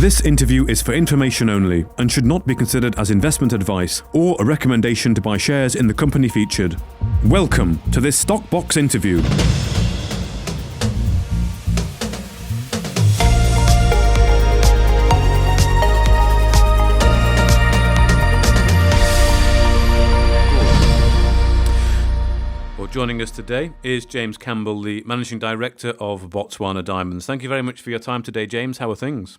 This interview is for information only and should not be considered as investment advice or a recommendation to buy shares in the company featured. Welcome to this Stock Box interview. Joining us today is James Campbell, the Managing Director of Botswana Diamonds. Thank you very much for your time today, James. How are things?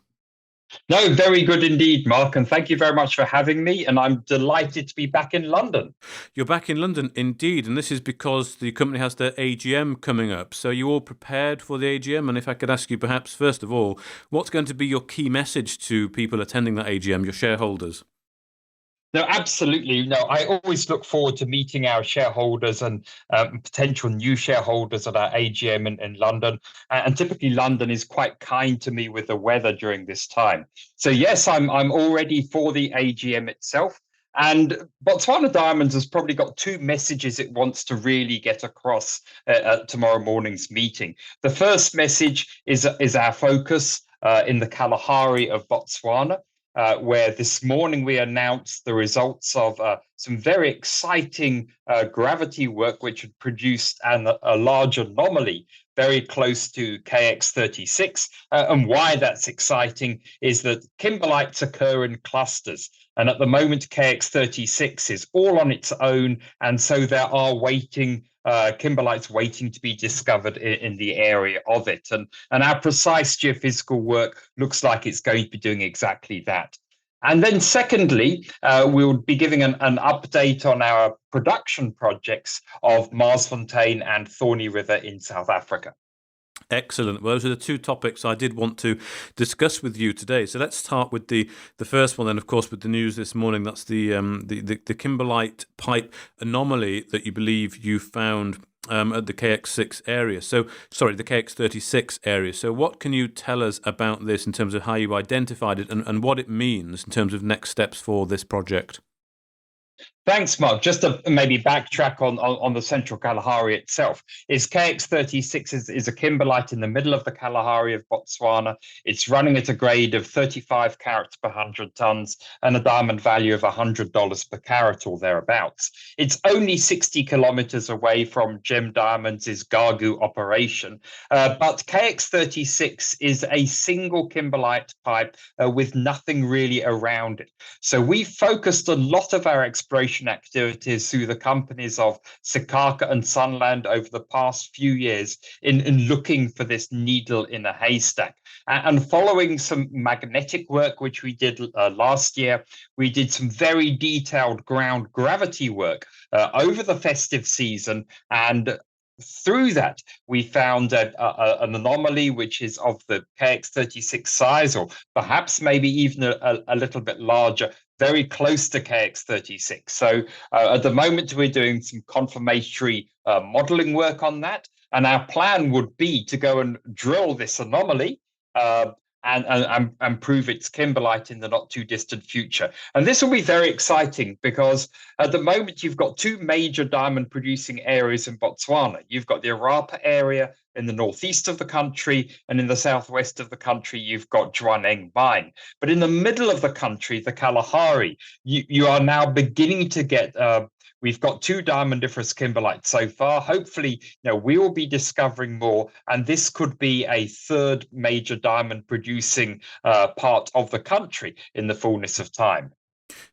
No, very good indeed, Mark, and thank you very much for having me, and I'm delighted to be back in London. You're back in London, indeed, and this is because the company has their AGM coming up. So you all prepared for the AGM? And if I could ask you perhaps, first of all, what's going to be your key message to people attending that AGM, your shareholders? No, absolutely. No, I always look forward to meeting our shareholders and potential new shareholders at our AGM in London. And typically, London is quite kind to me with the weather during this time. So yes, I'm all ready for the AGM itself. And Botswana Diamonds has probably got two messages it wants to really get across at tomorrow morning's meeting. The first message is our focus in the Kalahari of Botswana. Where this morning we announced the results of some very exciting gravity work, which had produced a large anomaly very close to KX36. And why that's exciting is that kimberlites occur in clusters. And at the moment, KX36 is all on its own. And so there are kimberlites waiting to be discovered in the area of it. And our precise geophysical work looks like it's going to be doing exactly that. And then secondly, we'll be giving an update on our production projects of Marsfontein and Thorny River in South Africa. Excellent. Well, those are the two topics I did want to discuss with you today. So let's start with the first one then, of course, with the news this morning. That's the kimberlite pipe anomaly that you believe you found at the KX6 area. So, sorry, the KX36 area. So what can you tell us about this in terms of how you identified it and what it means in terms of next steps for this project? Thanks, Mark. Just to maybe backtrack on the Central Kalahari itself, KX36 is a kimberlite in the middle of the Kalahari of Botswana. It's running at a grade of 35 carats per 100 tons and a diamond value of $100 per carat or thereabouts. It's only 60 kilometers away from Gem Diamonds' Gagu operation, but KX36 is a single kimberlite pipe with nothing really around it. So we focused a lot of our exploration activities through the companies of Sikaka and Sunland over the past few years in looking for this needle in a haystack. And following some magnetic work, which we did last year, we did some very detailed ground gravity work over the festive season. And through that, we found an anomaly which is of the KX36 size, or perhaps maybe even a little bit larger, very close to KX36. So at the moment, we're doing some confirmatory modeling work on that. And our plan would be to go and drill this anomaly and prove its kimberlite in the not too distant future. And this will be very exciting because at the moment you've got two major diamond producing areas in Botswana. You've got the Arapa area in the northeast of the country, and in the southwest of the country, you've got Jwaneng mine. But in the middle of the country, the Kalahari, you are now beginning to get we've got two diamondiferous kimberlites so far. Hopefully, we will be discovering more, and this could be a third major diamond producing part of the country in the fullness of time.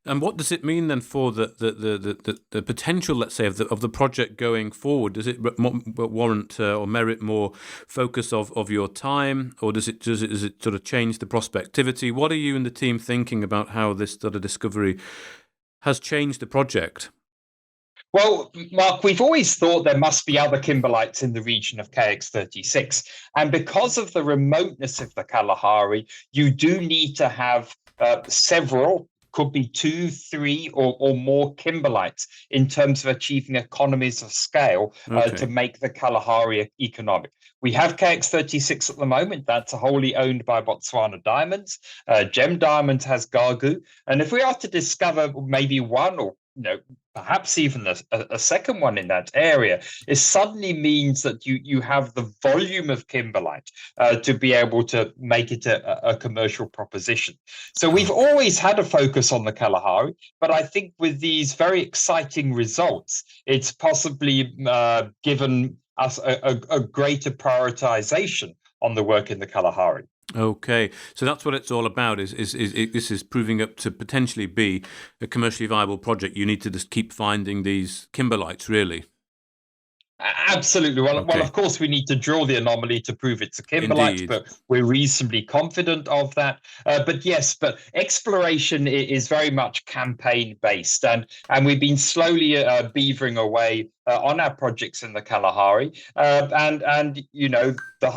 And what does it mean then for the potential, let's say, of the project going forward? Does it warrant or merit more focus of your time, or does it sort of change the prospectivity? What are you and the team thinking about how this sort of discovery has changed the project? Well, Mark, we've always thought there must be other kimberlites in the region of KX36. And because of the remoteness of the Kalahari, you do need to have several, could be 2, 3, or more kimberlites in terms of achieving economies of scale to make the Kalahari economic. We have KX36 at the moment. That's wholly owned by Botswana Diamonds. Gem Diamonds has Gagu. And if we are to discover maybe one or perhaps even a second one in that area, it suddenly means that you have the volume of kimberlite to be able to make it a commercial proposition. So we've Okay. always had a focus on the Kalahari, but I think with these very exciting results, it's possibly given us a greater prioritization on the work in the Kalahari. Okay, so that's what it's all about. This is proving up to potentially be a commercially viable project? You need to just keep finding these kimberlites, really. Absolutely. Well, Okay, of course, we need to drill the anomaly to prove it's a kimberlite, indeed. but we're reasonably confident of that. But yes, but exploration is very much campaign based, and we've been slowly beavering away on our projects in the Kalahari. And the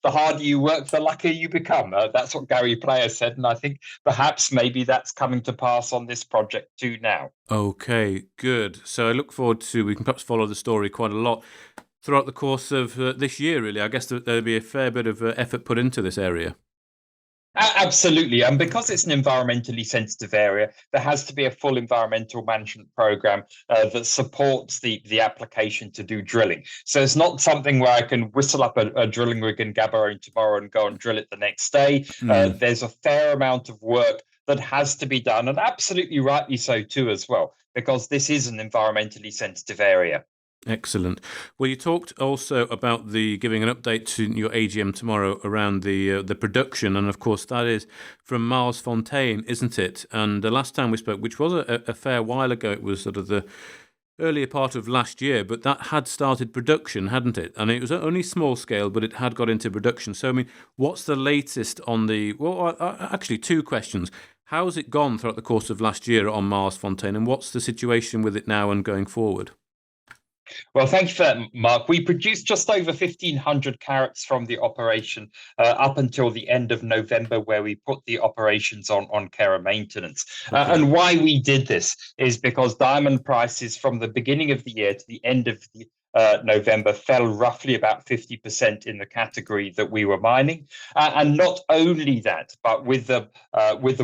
harder you work, the luckier you become. That's what Gary Player said, and I think perhaps maybe that's coming to pass on this project too now. Okay, good. So I look forward to, we can perhaps follow the story quite a lot throughout the course of this year, really. I guess there'll be a fair bit of effort put into this area. Absolutely. And because it's an environmentally sensitive area, there has to be a full environmental management program that supports the application to do drilling. So it's not something where I can whistle up a drilling rig in Gaborone tomorrow and go and drill it the next day. Mm. There's a fair amount of work that has to be done, and absolutely rightly so too, as well, because this is an environmentally sensitive area. Excellent. Well, you talked also about the giving an update to your AGM tomorrow around the production, and of course that is from Mars Fontaine, isn't it? And the last time we spoke, which was a fair while ago, it was sort of the earlier part of last year, but that had started production, hadn't it? And it was only small scale, but it had got into production. So, I mean, what's the latest on the? Well, actually, two questions. How's it gone throughout the course of last year on Mars Fontaine, and what's the situation with it now and going forward? Well, thank you for that, Mark. We produced just over 1,500 carats from the operation up until the end of November, where we put the operations on care and maintenance. Okay. And why we did this is because diamond prices from the beginning of the year to the end of the November fell roughly about 50% in the category that we were mining. And not only that, but with the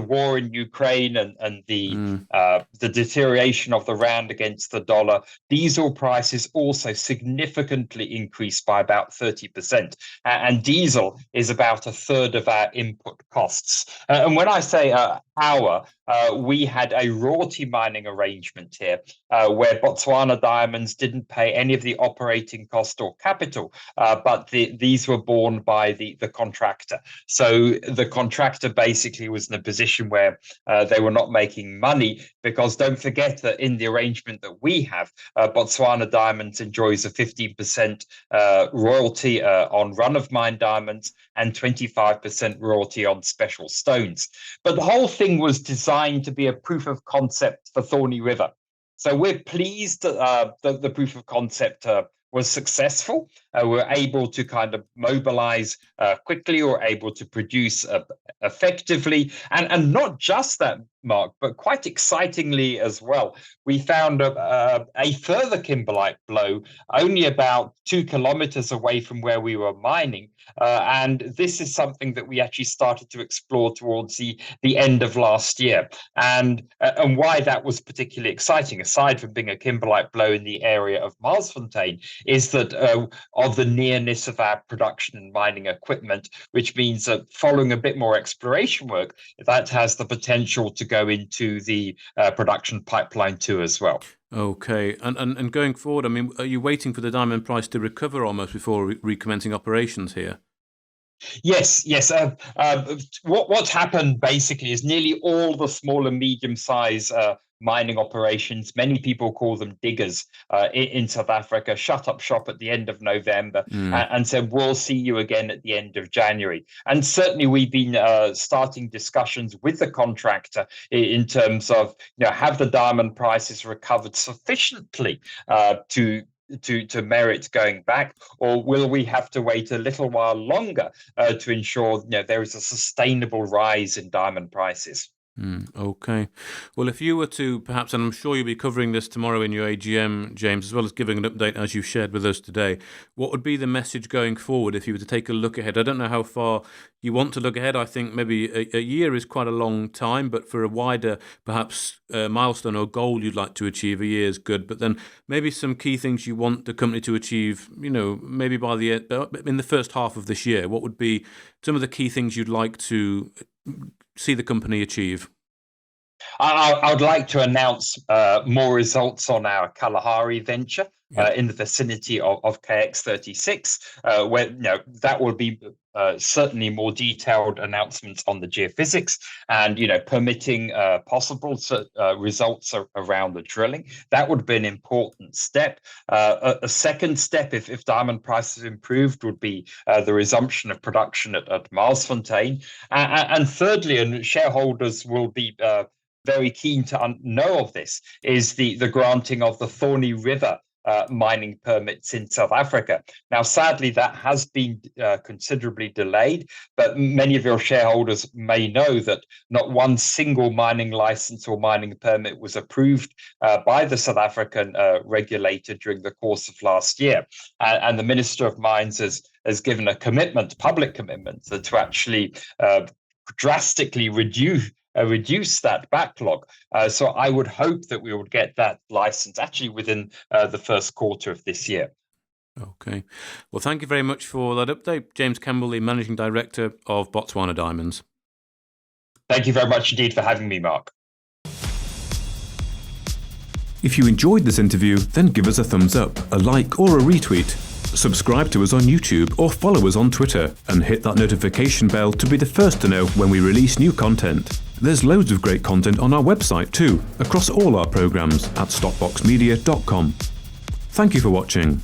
war in Ukraine and Mm. the deterioration of the rand against the dollar, diesel prices also significantly increased by about 30%. And diesel is about a third of our input costs. And when I say we had a royalty mining arrangement here where Botswana Diamonds didn't pay any of the operating cost or capital, but these were borne by the contractor. So the contractor basically was in a position where they were not making money, because don't forget that in the arrangement that we have, Botswana Diamonds enjoys a 15% royalty on run of mine diamonds and 25% royalty on special stones. But the whole thing was designed to be a proof of concept for Thorny River. So we're pleased that the proof of concept was successful. We're able to kind of mobilize quickly, or able to produce effectively. And not just that, Mark, but quite excitingly as well, we found a further kimberlite blow only about 2 kilometers away from where we were mining. And this is something that we actually started to explore towards the end of last year. And why that was particularly exciting, aside from being a kimberlite blow in the area of Marsfontein, is that of the nearness of our production and mining equipment, which means that following a bit more exploration work, that has the potential to go into the production pipeline too as well. Okay. And going forward, I mean, are you waiting for the diamond price to recover almost before recommencing operations here? Yes, yes. What's happened basically is nearly all the small and medium size mining operations, many people call them diggers in South Africa, shut up shop at the end of November Mm. and said, we'll see you again at the end of January. And certainly we've been starting discussions with the contractor in terms of, have the diamond prices recovered sufficiently to merit going back, or will we have to wait a little while longer to ensure there is a sustainable rise in diamond prices? Okay. Well, if you were to perhaps, and I'm sure you'll be covering this tomorrow in your AGM, James, as well as giving an update as you shared with us today, what would be the message going forward if you were to take a look ahead? I don't know how far you want to look ahead. I think maybe a year is quite a long time, but for a wider, perhaps, milestone or goal you'd like to achieve, a year is good. But then maybe some key things you want the company to achieve, maybe by in the first half of this year. What would be some of the key things you'd like to see the company achieve? I would like to announce more results on our Kalahari venture in the vicinity of KX36, where that will be certainly more detailed announcements on the geophysics and permitting possible results around the drilling. That would be an important step. A second step, if diamond prices improved, would be the resumption of production at Marsfontein. And thirdly, and shareholders will be very keen to know of this, is the granting of the Thorny River mining permits in South Africa. Now, sadly, that has been considerably delayed, but many of your shareholders may know that not one single mining license or mining permit was approved by the South African regulator during the course of last year. And the Minister of Mines has given a public commitment, to actually drastically reduce that backlog. So I would hope that we would get that license actually within the first quarter of this year. Okay. Well, thank you very much for that update. James Campbell, the Managing Director of Botswana Diamonds. Thank you very much indeed for having me, Mark. If you enjoyed this interview, then give us a thumbs up, a like or a retweet. Subscribe to us on YouTube or follow us on Twitter and hit that notification bell to be the first to know when we release new content. There's loads of great content on our website too, across all our programs at stopboxmedia.com. Thank you for watching.